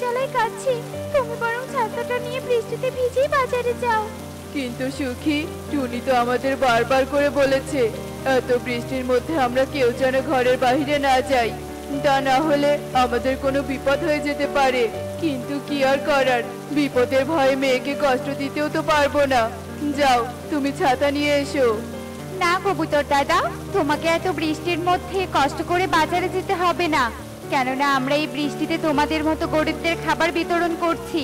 জ্বালায় কাচ্ছি। তুমি বরং ছাতাটা নিয়ে বৃষ্টিতে ভিজেই বাজারে যাও। কিন্তু সুখী, টুনি তো আমাদের বারবার করে বলেছে এত বৃষ্টির মধ্যে আমরা কেউ যেন ঘরের বাইরে না যাই, তা না হলে আমাদের কোনো বিপদ হয়ে যেতে পারে। কিন্তু কি আর করার, বিপদের ভয়ে মেয়েকে কষ্ট দিতেও তো পারবো না। যাও, তুমি ছাতা নিয়ে এসো। না কবুতর দাদা, তোমাকে এত বৃষ্টির মধ্যে কষ্ট করে বাজারে যেতে হবে না, কেননা আমরা এই বৃষ্টিতে তোমাদের মতো গরিবদের খাবার বিতরণ করছি।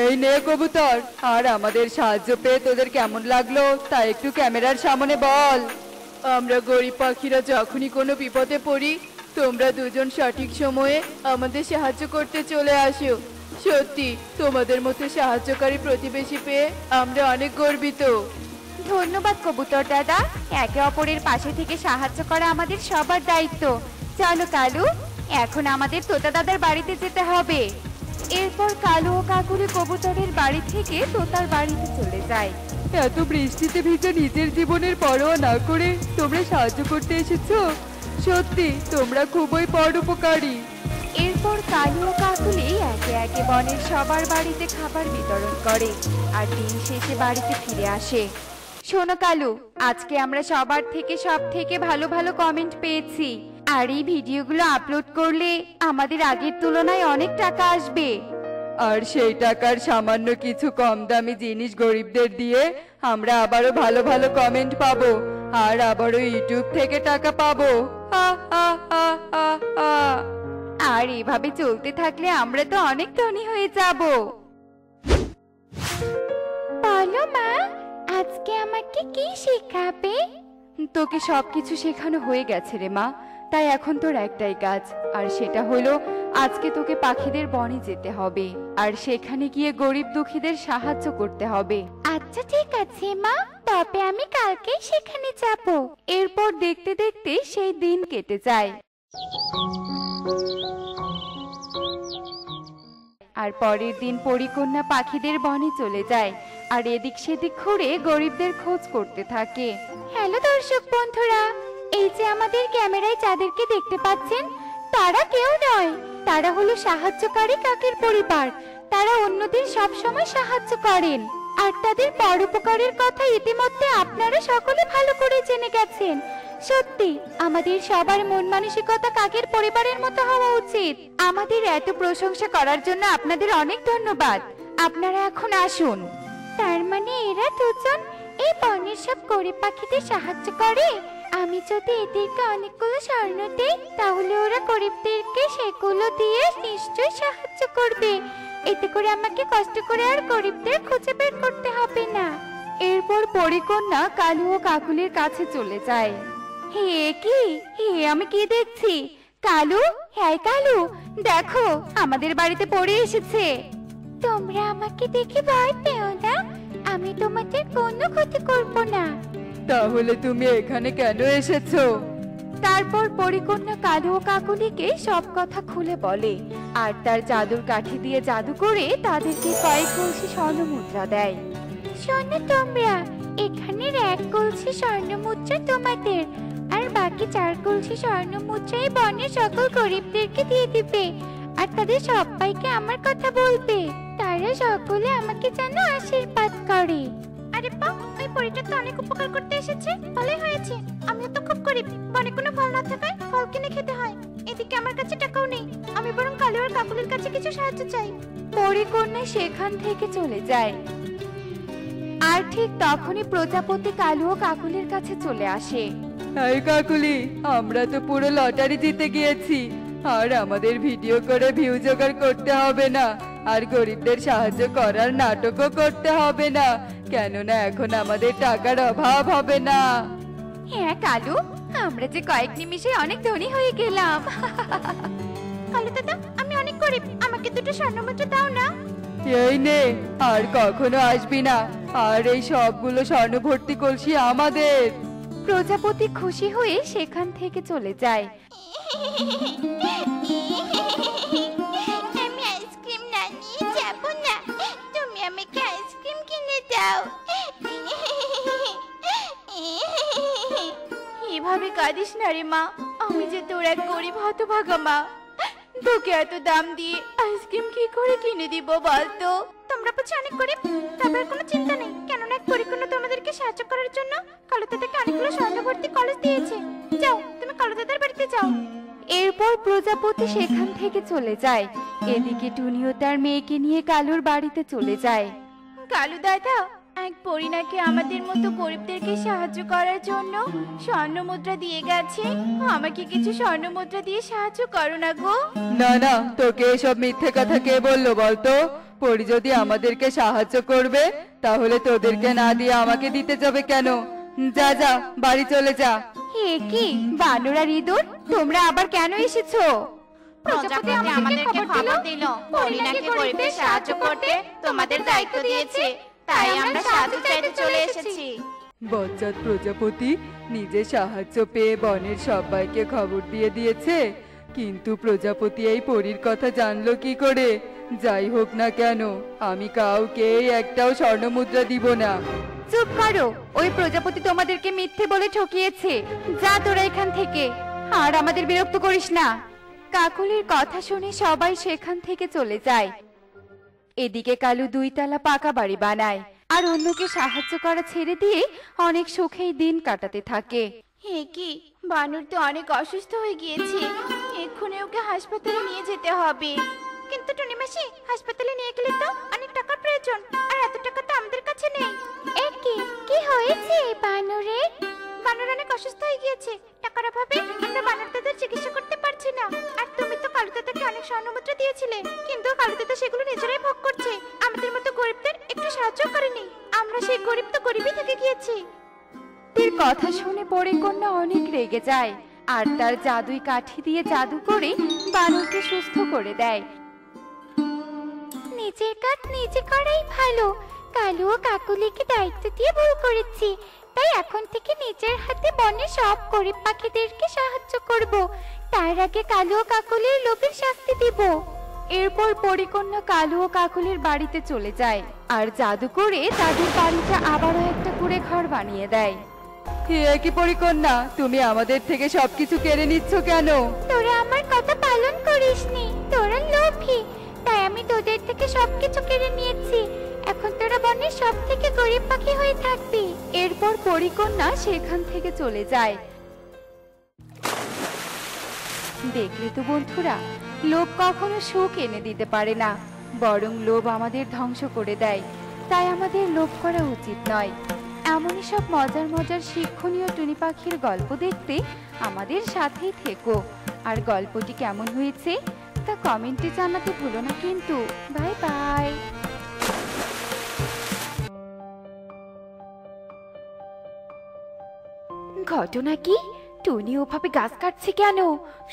এই নে কবুতর, আর আমাদের সাহায্য পেয়ে তোদের কেমন লাগলো তা একটু ক্যামেরার সামনে বল। আমরা গরিব পাখিরা যখনই কোনো বিপদে পড়ি, তোমরা দুজন সঠিক সময়ে আমাদের সাহায্য করতে চলে আসো। সত্যি তোমাদের মতো সাহায্যকারী প্রতিবেশী পেয়ে আমরা অনেক গর্বিত। ধন্যবাদ কবুতর দাদা, একে অপরের পাশে থেকে সাহায্য করা আমাদের সবার দায়িত্ব। চলো কালু, এখন আমাদের তোতা দাদার বাড়িতে যেতে হবে। এরপর কালু ও কাকুলি কবুতরের বাড়ি থেকে তোতার বাড়িতে চলে যায়। এত বৃষ্টিতে ভিজে নিজের জীবনের পরোয়া না করে তোমরা সাহায্য করতে এসেছো, সত্যি তোমরা খুবই পরোপকারী। এরপর কালু ও কাকুলি একে একে বনের সবার বাড়িতে খাবার বিতরণ করে আর দিন শেষে বাড়িতে ফিরে আসে। শোনো কালু, আজকে আমরা সবার থেকে সব থেকে ভালো ভালো কমেন্ট পেয়েছি, আর এই ভিডিওগুলো আপলোড করলে আমাদের আগের তুলনায় অনেক টাকা আসবে। আর সেই টাকার সামান্য কিছু কম দামি জিনিস গরিবদের দিয়ে আমরা আবারও ভালো ভালো কমেন্ট পাবো, আর আবারও ইউটিউব থেকে টাকা পাবো। হা হা হা হা হা। আর এভাবে চলতে থাকলে আমরা তো অনেক ধনী হয়ে যাব। বলো মা, আজকে আমাকে কি শেখাবে? তোকে সবকিছু শেখানো হয়ে গেছে রে মা, তাই এখন তোর একটাই কাজ, আর সেটা হলো আজকে তোকে পাখিদের বনে যেতে হবে আর সেখানে গিয়ে গরিব দুঃখীদের সাহায্য করতে হবে। আচ্ছা ঠিক আছে মা, তবে আমি কালকেই সেখানে যাব। এরপর দেখতে দেখতে সেই দিন কেটে যায়। আর পরের দিন পরিকন্যা পাখিদের বনে চলে যায় আর এদিক সেদিক ঘুরে গরিবদের খোঁজ করতে থাকে। হ্যালো দর্শক বন্ধুরা, এই যে আমাদের ক্যামেরায় যাদেরকে দেখতে পাচ্ছেন, তারা কেউ নয়, তারা হলো সাহায্যকারী কাকের পরিবার। তারা অন্যদের সব সময় সাহায্য করেন, আর তাদের পরোপকারের কথা ইতিমধ্যে আপনারা সকলে ভালো করে জেনে গেছেন। সত্যি আমাদের সবার মন মানসিকতা কাকের পরিবারের মতো হওয়া উচিত। আমাদের এত প্রশংসা করার জন্য আপনাদের অনেক ধন্যবাদ। আপনারা এখন আসুন। তার মানে এরা দুজন এই বনের সব গরিব পাখিদের সাহায্য করে। আমি যদি এদেরকে অনেকগুলো স্বর্ণ দেই, তাহলে ওরা গরিবদেরকে সেগুলো দিয়ে নিশ্চয়ই সাহায্য করবে। এতে করে আমাকে কষ্ট করে আর গরিবদের খুঁজে বের করতে হবে না। এরপর পরিকন্যা কালু ও কাকুলির কাছে চলে যায়। হে কি, হে আমি কি দেখছি? কালু, হ্যাঁ কালু, দেখো আমাদের বাড়িতে পড়ে এসেছে। তোমরা আমাকে দেখে ভয় পেও না, আমি তোমাদের কোনো ক্ষতি করব না। তাহলে তুমি এখানে কেন এসেছো? তারপর পরিকন্যা কালু ও কাকুলিকে সব কথা খুলে বলে, আর তার জাদুর কাঠি দিয়ে জাদু করে তাদেরকে কয়েক কলসি স্বর্ণ মুদ্রা দেয়। শোনো তোমরা, এখানের এক কলসি স্বর্ণ মুদ্রা তোমাদের, আর বাকি 4 কলসি স্বর্ণ মুদ্রাই বনের সকল গরিবদেরকে দিয়ে দিবে, আর তাদের সবাইকে আমার কথা বলবে। তারা সকলে আমাকে যেন আশীর্বাদ করে। আরে বাহ, ওই পরীটা তো অনেক উপকার করতে এসেছে, ভালোই হয়েছে। আমিও তো খুব গরিব, বনে কোনো ফল না থাকায় ফল কিনে খেতে হয়। এদিকে আমার কাছে টাকাও নেই, আমি বরং কালু আর কাকুলির কাছে কিছু সাহায্য চাই। পরিকন্যা সেখান থেকে চলে যায়। আর ঠিক তখনই প্রজাপতি কালু ও কাকুলির কাছে চলে আসে। এই কাকুলি, আমরা তো পুরো লটারি জিতে গিয়েছি, আর আমাদের ভিডিও করে ভিউ জোগাড় করতে হবে না, আর গরিবদের সাহায্য করার নাটকও করতে হবে না, কেননা এখন আমাদের টাকার অভাব হবে না। হ্যাঁ কালু, আমরা যে কয়েক নিমিষে অনেক ধনী হয়ে গেলাম। কালু দাদা, আমি অনেক গরিব, আমাকে 2টো স্বর্ণমুদ্রা দাও না। এই নে, আর কখনো আসবি না, আর এই সবগুলো স্বর্ণ ভর্তি কলসি আমাদের। প্রজাপতি খুশি হয়ে সেখান থেকে চলে যায়। আমি আইসক্রিম না নিয়ে যাব না, তুমি আমাকে আইসক্রিম কিনে দাও। এভাবে কাঁদিস না রে মা, আমি যে তোর এক গরিব হতভাগা মা। তোকে এত দাম দিয়ে আইসক্রিম কি করে কিনে দিব বলতো? তোমরা বুঝি অনেক গরিব, তবে কোনো চিন্তা নেই, কেননা এক পরিপূর্ণ তোমাদেরকে সাহায্য করার জন্য কালো দাদাকে অনেকগুলো স্বর্ণভর্তি কলস দিয়েছে। যাও, তুমি কালো দাদার বাড়িতে যাও। এরপর প্রজাপতি সেখান থেকে চলে যায়। এদিকে টুনিও তার মেয়েকে নিয়ে কালুর বাড়িতে চলে যায়। কালু দাদা, এক পরী নাকি আমাদের মতো গরিবদেরকে সাহায্য করার জন্য স্বর্ণ মুদ্রা দিয়ে গেছে। আমাকে কিছু স্বর্ণ মুদ্রা দিয়ে সাহায্য করো না গো। না না, তোকে এসব মিথ্যে কথা কে বললো বলতো? পরি যদি আমাদেরকে সাহায্য করবে তাহলে তোদেরকে না দিয়ে আমাকে দিতে যাবে কেন? যা যা, বাড়ি চলে যা। হে কি বানর আর ইঁদুর, তোমরা আবার কেন এসেছো? প্রজাপতি আমাদেরকে খবর দিল পরি নাকি গরিবদের সাহায্য করতে তোমাদের দায়িত্ব দিয়েছে, তাই আমরা সাহায্য চাইতে চলে এসেছি। বজ্জাত প্রজাপতি নিজে সাহায্য পেয়ে বনের সবাইকে খবর দিয়ে দিয়েছে, কিন্তু প্রজাপতি এই পরীর কথা জানলো কি করে? যাই হোক না কেন, আমি কাউকে একটাও স্বর্ণ মুদ্রা দিব না। চুপ করো, ওই প্রজাপতি তোমাদেরকে মিথ্যে বলে ঠকিয়েছে। যা তোরা এখান থেকে, আর আমাদের বিরক্ত করিস না। কাকুলির কথা শুনে সবাই সেখান থেকে চলে যায়। এদিকে কালু 2 তলা পাকা বাড়ি বানায় আর অন্যকে সাহায্য করা ছেড়ে দিয়ে অনেক সুখেই দিন কাটাতে থাকে। হে কি বানর তো অনেক অসুস্থ হয়ে গিয়েছে, এক্ষুনি ওকে হাসপাতালে নিয়ে যেতে হবে। কিন্তু টুনি মাসি, হাসপাতালে নিয়ে গেলে তো অনেক টাকার প্রয়োজন, আর এত টাকা তো আমাদের কাছে নেই। কি হয়েছে বানরের? বানর অনেক অসুস্থ হয়ে গিয়েছে, টাকার অভাবে আমরা বানর দাদার চিকিৎসা করতে পারছি না। আর তুমি তো কালু দাদাকে অনেক স্বর্ণমুদ্রা দিয়েছিলে, কিন্তু কালু দাদা সেগুলো নিজেরাই ভোগ করছে, আমাদের মতো গরিবদের একটু সাহায্য করেনি। আমরা সেই গরিব তো গরিবই থেকে গিয়েছি। এর কথা শুনে পরিকন্যা অনেক রেগে যায় আর তার জাদুই কাঠি দিয়ে জাদু করে বানরকে সুস্থ করে দেয়। নিজের কাজ নিজে করাই ভালো। কালু ও কাকুলিকে দায়িত্ব দিয়ে ভুল করেছি, তাই এখন থেকে নিজের হাতে বনের সব গরিব পাখিদেরকে সাহায্য করব। তার আগে কালু ও কাকুলির লোভের শাস্তি দিব। এরপর পরিকন্যা কালু ও কাকুলির বাড়িতে চলে যায় আর জাদু করে তাদের বাড়িটা আবারও একটা করে ঘর বানিয়ে দেয়। হে কি পরিকন্যা, তুমি আমাদের থেকে সবকিছু কেড়ে নিচ্ছ কেন? তোরা আমার কথা পালন করিসনি, তোরা লোভী, তাই আমি তোদের থেকে সবকিছু কেড়ে নিয়েছি। এখন তোরা বনের সব থেকে গরিব পাখি হয়ে থাকবি। এরপর পরিকন্যা সেখান থেকে চলে যায়। দেখলে তো বন্ধুরা, লোভ কখনো সুখ এনে দিতে পারে না, বরং লোভ আমাদের ধ্বংস করে দেয়। তাই আমাদের লোভ করা উচিত নয়। এমনই সব মজার মজার শিক্ষণীয় টুনি পাখির গল্প দেখতে আমাদের সাথেই থেকো। আর গল্পটি কেমন হয়েছে তা কমেন্টে জানাতে ভুলো না কিন্তু। Bye bye. ঘটনা কি? টুনি ওভাবে গাছ কাটছে কেন?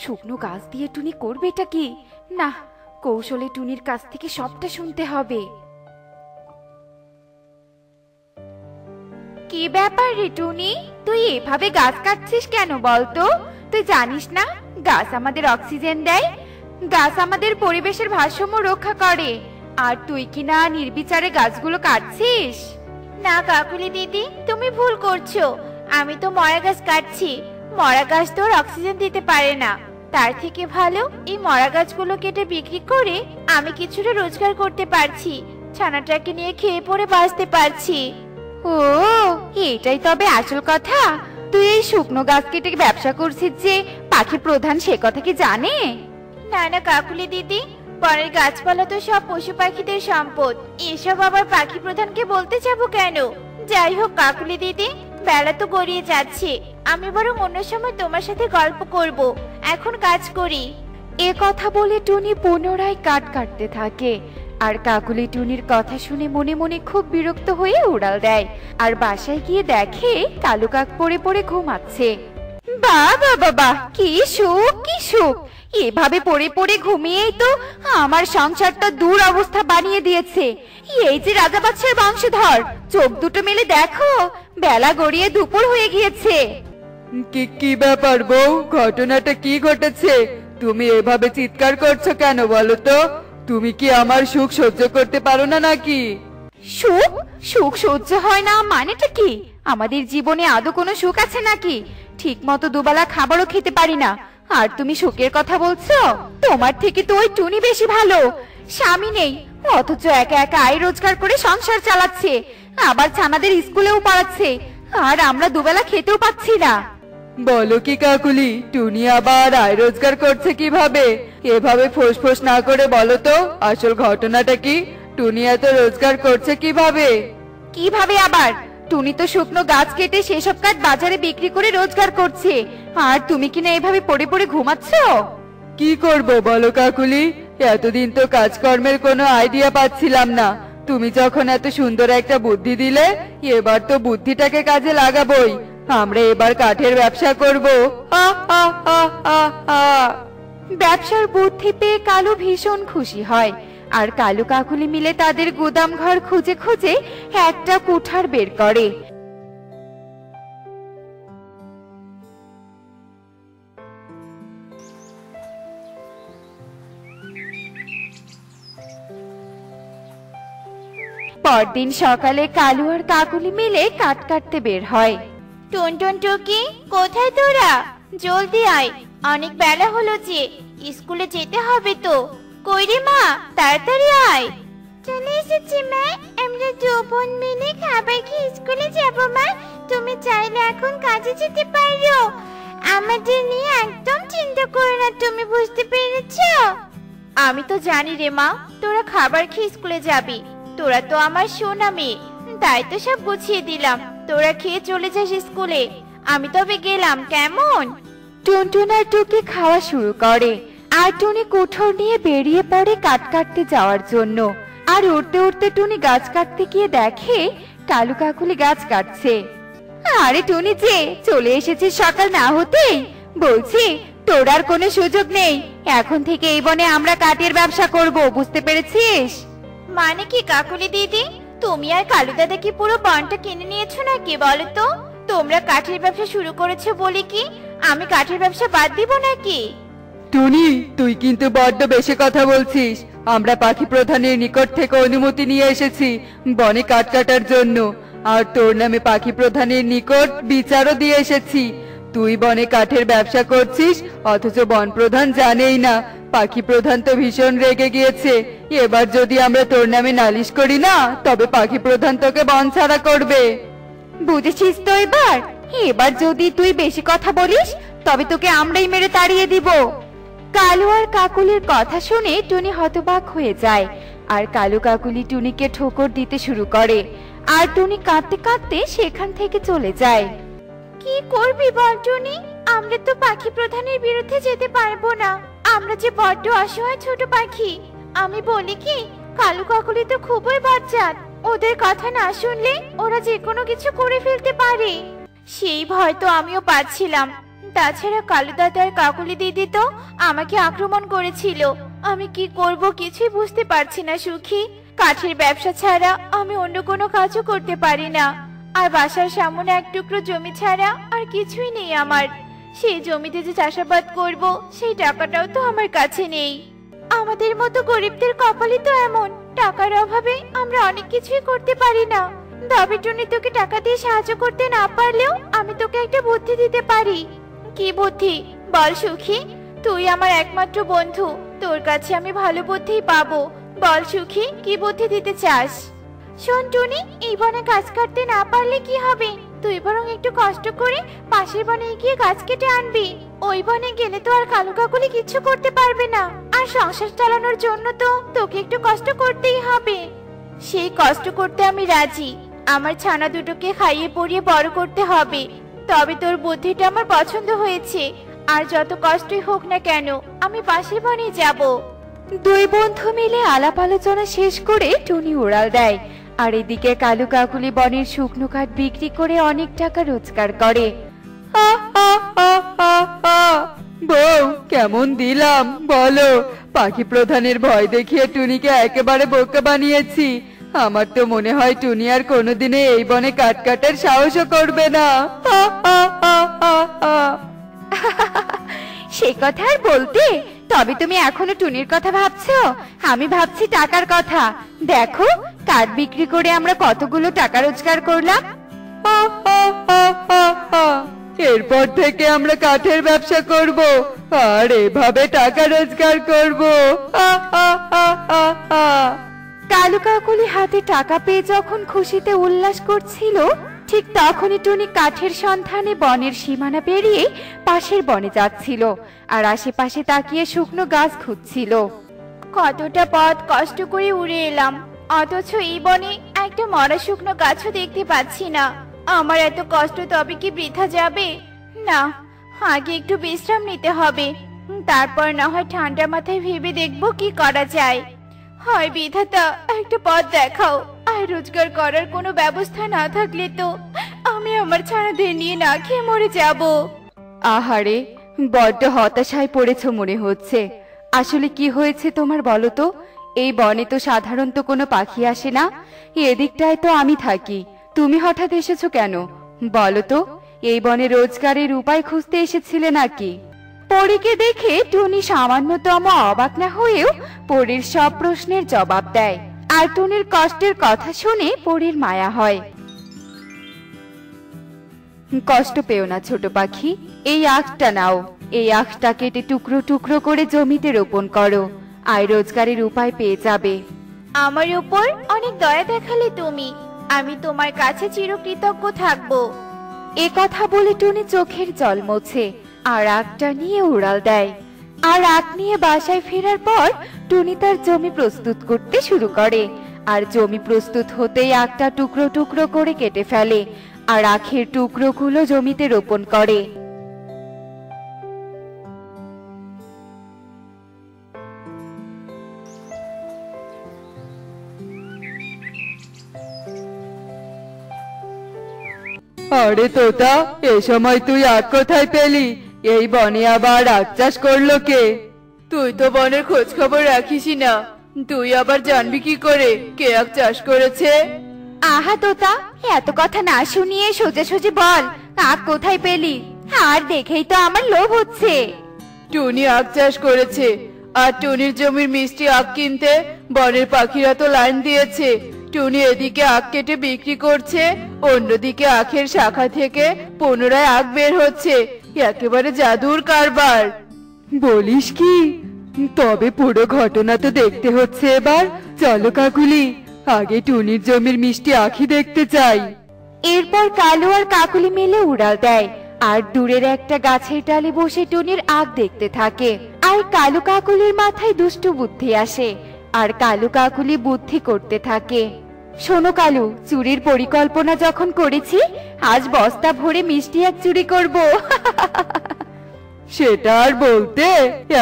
শুকনো গাছ দিয়ে টুনি করবেটা কি? না, কৌশলে টুনির কাছ থেকে সবটা শুনতে হবে। কি ব্যাপার রে টুনি, তুই এভাবে গাছ কাটছিস কেন বলতো? তুই জানিস না গাছ আমাদের অক্সিজেন দেয়, গাছ আমাদের পরিবেশের ভারসাম্য রক্ষা করে, আর তুই কি না নির্বিচারে গাছগুলো কাটছিস? না কাকুলি দিদি, তুমি ভুল করছো। আমি তো মরা গাছ কাটছি। মরা গাছ তো অক্সিজেন দিতে পারে না, তার থেকে ভালো এই মরা গাছগুলো কেটে বিক্রি করে আমি কিছুটা রোজগার করতে পারছি, ছানাটাকে নিয়ে খেয়ে পড়ে বাঁচতে পারছি। ও, এটাই তবে আসল কথা। তুই এই শুকনো গাছ কেটে ব্যবসা করছিস যে পাখি প্রধান, সে কথা কি জানে? না না কাকুলি দিদি, বনের গাছপালা তো সব পশু পাখিদের সম্পদ, এসব আবার পাখি প্রধানকে বলতে যাব কেন? যাই হোক কাকুলি দিদি, বেলা তো গড়িয়ে যাচ্ছে, আমি বরং অন্য সময় তোমার সাথে গল্প করব, এখন কাজ করি। এ কথা বলে টুনি পুনরায় কাঠ কাটতে থাকে। আর কাকুলি টুনির কথা শুনে মনে মনে খুব বিরক্ত হয়ে উড়াল দেয় আর বাসায় গিয়ে দেখে কালু কাক পড়ে পড়ে ঘুমাচ্ছে। বাবা বাবা, কি সুখ কি সুখ! এভাবে পড়ে পড়ে ঘুমিয়েই তো আমার সংসারটা দূর অবস্থা বানিয়ে দিয়েছে। এই যে রাজা বাদশার বংশধর, চোখ দুটো মেলে দেখো, বেলা গড়িয়ে দুপুর হয়ে গিয়েছে। কি ব্যাপার বউ, ঘটনাটা কি ঘটেছে? তুমি এভাবে চিৎকার করছো কেন বলো তো? তুমি কি আমার সুখ সহ্য করতে পারো না নাকি? সুখ? সুখ সহ্য হয় না মানেটা কি? আমাদের জীবনে আদৌ কোনো সুখ আছে নাকি? ঠিক মতো দুবেলা খাবারও খেতে পারি না, আর তুমি সুখের কথা বলছো? তোমার থেকে তো ওই টুনি বেশি ভালো। স্বামী নেই, অথচ একা একা আয় রোজগার করে সংসার চালাচ্ছে, আবার ছানাদের স্কুলেও পড়াচ্ছে, আর আমরা দুবেলা খেতেও পাচ্ছি না। বলো কি কাকুলি, টুনি আবার আয় রোজগার করছে কিভাবে? এভাবে ফোঁস না করে বলো তো আসল ঘটনাটা কি? টুনি এত রোজগার করছে কিভাবে? কিভাবে আবার? টুনি তো শুকনো গাছ কেটে সেসব কাঠ বাজারে বিক্রি করে রোজগার করছে, আর তুমি কিনা এভাবে পড়ে পড়ে ঘুমাচ্ছ। কি করব বলো কাকুলি, এতদিন তো কাজকর্মের কোনো আইডিয়া পাচ্ছিলাম না। তুমি যখন এত সুন্দর একটা বুদ্ধি দিলে, এবার তো বুদ্ধিটাকে কাজে লাগাবোই। আমরা এবার কাঠের ব্যবসা করব। ব্যবসার বুদ্ধি পেয়ে কালু ভীষণ খুশি হয়, আর কালু কাকুলি মিলে তাদের গুদাম ঘর খুঁজে খুঁজে একটা কুঠার বের করে। পরদিন সকালে কালু আর কাকুলি মিলে কাঠ কাটতে বের হয়। টুনটুন টুকি, কোথায় তোরা? জলদি আয়, অনেক বেলা হলো যে, স্কুলে যেতে হবে তো। কই রে মা, তাড়াতাড়ি আয়। চলে এসেছি মা, আমরা দু বোন মিলে খাবার খেয়ে স্কুলে যাব মা। তুমি চাইলে এখন কাজে যেতে পারো, আমাদের নিয়ে একদম চিন্তা করো না, তুমি বুঝতে পেরেছো? আমি তো জানি রে মা, তোরা খাবার খেয়ে স্কুলে যাবি। তোরা তো আমার সোনা মেয়ে, তাই তো সব গুছিয়ে দিলাম। তোরা খেয়ে চলে যাস স্কুলে, আমি তবে গেলাম, কেমন? টুনটুন আর টুকি খাওয়া শুরু করে, আর টুনি কুঠোর নিয়ে বেরিয়ে পড়ে কাঠ কাটতে যাওয়ার জন্য। আর উঠতে উঠতে টুনি গাছ কাটতে গিয়ে দেখে কালু কাকুলি গাছ কাটছে। আরে টুনি যে চলে এসেছিস সকাল না হতেই, বলছি তোর আর কোনো সুযোগ নেই। এখন থেকে এই বনে আমরা কাঠের ব্যবসা করব, বুঝতে পেরেছিস? মানে কি কাকুলি দিদি, তুমি আর কালু দাদা কি পুরো বনটা কিনে নিয়েছো নাকি? বলো তো, তোমরা কাঠের ব্যবসা শুরু করেছো বলে কি আমি কাঠের ব্যবসা বাদ দিব নাকি? টুনি, তুই কিন্তু বড্ড বেশি কথা বলছিস। আমরা পাখি প্রধানের নিকট থেকে অনুমতি নিয়ে এসেছি বনে কাঠ কাটার জন্য, আর তোর নামে পাখি প্রধানের নিকট বিচারও দিয়ে এসেছি। তুই বনে কাঠের ব্যবসা করছিস, অথচ বন প্রধান জানেই না। পাখি প্রধান তো ভীষণ রেগে গিয়েছে। এবার যদি আমরা তোর নামে নালিশ করি না, তবে পাখি প্রধান তোকে বন ছাড়া করবে। বুঝেছিস তো? এবার এবার যদি তুই বেশি কথা বলিস, তবে তোকে আমরাই মেরে তাড়িয়ে দিব। কালু আর কাকুলির কথা শুনে টুনি হতবাক হয়ে যায়, আর কালু কাকুলি টুনিকে ঠোকর দিতে শুরু করে, আর টুনি কাঁদতে কাঁদতে সেখান থেকে চলে যায়। কি করবি বল টুনি, আমরা তো পাখি প্রধানের বিরুদ্ধে যেতে পারবো না। আমরা যে বড্ড অসহায় ছোট পাখি। আমি বলি কি, কালু কাকুলি তো খুবই বজ্জাত, ওদের কথা না শুনলে ওরা যে কোনো কিছু করে ফেলতে পারে। সেই ভয় তো আমিও পাচ্ছিলাম। তাছাড়া কালু দাদা আর কাকুলি দিদি তো আমাকে আক্রমণ করেছিল। আমি কি করব কিছুই বুঝতে পারছি না সুখী। কাঠের ব্যবসা ছাড়া আমি অন্য কোনো কাজও করতে পারি না, আর বাসার সামনে এক টুকরো জমি ছাড়া আর কিছুই নেই আমার। সেই জমিতে যে চাষাবাদ করব, সেই টাকাটাও তো আমার কাছে নেই। আমাদের মতো গরিবদের কপালই তো এমন, টাকার অভাবে আমরা অনেক কিছুই করতে পারি না। তবে টুনি, তোকে টাকা দিয়ে সাহায্য করতে না পারলেও আমি তোকে একটা বুদ্ধি দিতে পারি। কি বুদ্ধি বল সুখী, তুই আমার একমাত্র বন্ধু, তোর কাছে আমি ভালো বুদ্ধি পাবো। বল সুখী, কি বুদ্ধি দিতে চাস? শোন টুনি, এই বনে গাছ কাটতে না পারলে কি হবে, তুই বরং একটু কষ্ট করে পাশের বনে গিয়ে গাছ কেটে আনবি। ওই বনে গেলে তো আর কালু কাকুলি কিছু করতে পারবে না, আর সংসার চালানোর জন্য তো তোকে একটু কষ্ট করতেই হবে। সেই কষ্ট করতে আমি রাজি। আমার ছানা দুটোকে খাইয়ে পরিয়ে বড় করতে হবে। তবে তোর বুদ্ধিটা আমার পছন্দ হয়েছে, আর যত কষ্টই হোক না কেন আমি পাশের বনে যাব। দুই বন্ধু মিলে আলাপ আলোচনা শেষ করে টুনি উড়াল দেয়, আর এদিকে কালু কাকুলি বনের শুকনো কাঠ বিক্রি করে অনেক টাকা রোজগার করে। বউ, কেমন দিলাম বলো? পাখি প্রধানের ভয় দেখিয়ে টুনিকে একেবারে বোকা বানিয়েছি। আমার তো মনে হয় টুনি আর কোনোদিনে এই বনে কাঠ কাটার সাহসও করবে না। সে কথা আর বলতে, তবে তুমি এখনো টুনির কথা ভাবছো? আমি ভাবছি টাকার কথা। দেখো, কাঠ বিক্রি করে আমরা কতগুলো টাকা রোজগার করলাম। এরপর থেকে আমরা কাঠের ব্যবসা করব আর এভাবে টাকা রোজগার করব। হা, হা, হা, হা, হা। কালু কাকুলি হাতে টাকা পেয়ে যখন খুশিতে উল্লাস করছিল, ঠিক তখনই টুনি কাঠের সন্ধানে বনের সীমানা পেরিয়ে পাশের বনে যাচ্ছিল আর আশেপাশে তাকিয়ে শুকনো গাছ খুঁজছিল। কতটা পথ কষ্ট করে উড়ে এলাম, অথচ এই বনে একটা মরা শুকনো গাছও দেখতে পাচ্ছি না। আমার এত কষ্ট তবে কি বৃথা যাবে? না, আগে একটু বিশ্রাম নিতে হবে, তারপর না হয় ঠান্ডা মাথায় ভেবে দেখবো কি করা যায়। হয় বিধাতা, একটা পথ দেখাও। আর রোজগার করার কোনো ব্যবস্থা না থাকলে তো আমি আমার ছানাদের নিয়ে না খেয়ে মরে যাব। আহারে, বড্ড হতাশায় পড়েছো মনে হচ্ছে। আসলে কি হয়েছে তোমার বলো তো? এই বনে তো সাধারণত কোনো পাখি আসে না, এদিকটায় তো আমি থাকি। তুমি হঠাৎ এসেছো কেন বলো তো? এই বনে রোজগারের উপায় খুঁজতে এসেছিলে নাকি? পরীকে দেখে টুনি সামান্যতম অবাক না হয়েও পরীর সব প্রশ্নের জবাব দেয়, আর টুনির কষ্টের কথা শুনে পরীর মায়া হয়। কষ্ট পেও না ছোট পাখি, এই আখটা নাও। এই আখটা কেটে টুকরো টুকরো করে জমিতে রোপণ করো, আয় রোজগারের উপায় পেয়ে যাবে। আমার উপর অনেক দয়া দেখালে তুমি, আমি তোমার কাছে চিরকৃতজ্ঞ থাকবো। এ কথা বলে টুনি চোখের জল মোছে আর আখটা নিয়ে উড়াল দেয়। আর আখ নিয়ে বাসায় ফেরার পর টুনি তার জমি প্রস্তুত করতে শুরু করে, আর জমি প্রস্তুত হতেই আখটা টুকরো টুকরো করে কেটে ফেলে আর আখের টুকরোগুলো জমিতে রোপণ করে। আরে তোতা, এ সময় তুই আখ কোথায় পেলি? এই বনে আবার আখ চাষ করলো কে? তুই তো বনের খোঁজ খবর রাখিসই না, তুই আবার জানবি কি করে কে আখ চাষ করেছে? আহা তোতা, এত কথা না শুনিয়ে সোজাসুজি বল, আখ কোথায় পেলি? আর দেখেই তো আমার লোভ হচ্ছে। টুনি আখ চাষ করেছে, আর টুনির জমির মিষ্টি আখ কিনতে বনের পাখিরা তো লাইন দিয়েছে। টুনি এদিকে আখ কেটে বিক্রি করছে, অন্যদিকে আখের শাখা থেকে পুনরায় আখ বের হচ্ছে। একেবারে জাদুর কারবার। বলিস কি? তবে পুরো ঘটনা তো দেখতে হচ্ছে এবার। চলো কাকুলি, আগে টুনির জমির মিষ্টি আখি দেখতে চাই। এরপর কালু আর কাকুলি মিলে উড়াল দেয় আর দূরের একটা গাছের ডালে বসে টুনির আখ দেখতে থাকে। আর কালু কাকুলির মাথায় দুষ্টু বুদ্ধি আসে, আর কালু কাকুলি বুদ্ধি করতে থাকে। শোনো কালু, চুরির পরিকল্পনা যখন করেছি, আজ বস্তা ভরে মিষ্টি আখ চুরি করব। সেটা আর বলতে,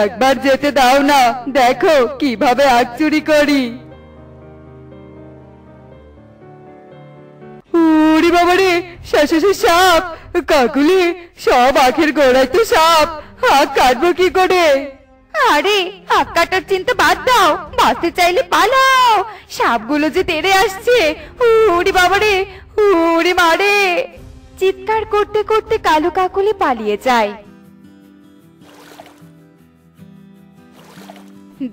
একবার যেতে দাও না, দেখো কিভাবে আখ চুরি করি। ওরে বাবারে, শেষে সাপ! কাকুলি, সব আখের গোড়ায় তো সাপ, আখ কাটবো কি করে? আরে, আখ কাটার চিন্তা বাদ দাও, বাঁচতে চাইলে পালাও, সাপগুলো যে তেড়ে আসছে। ওরে বাবারে, ওরে মারে! চিৎকার করতে করতে কালু কাকুলি পালিয়ে যায়।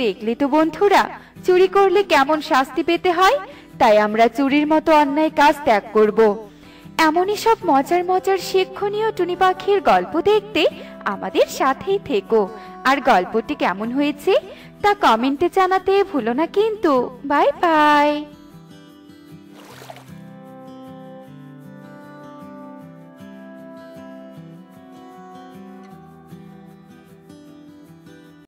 দেখলে তো বন্ধুরা, চুরি করলে কেমন শাস্তি পেতে হয়। তাই আমরা চুরির মতো অন্যায় কাজ ত্যাগ করব। এমনই সব মজার মজার শিক্ষণীয় টুনি পাখির গল্প দেখতে আমাদের সাথেই থেকো। আর গল্পটি কেমন হয়েছে তা কমেন্টে জানাতে ভুলো না কিন্তু। Bye bye.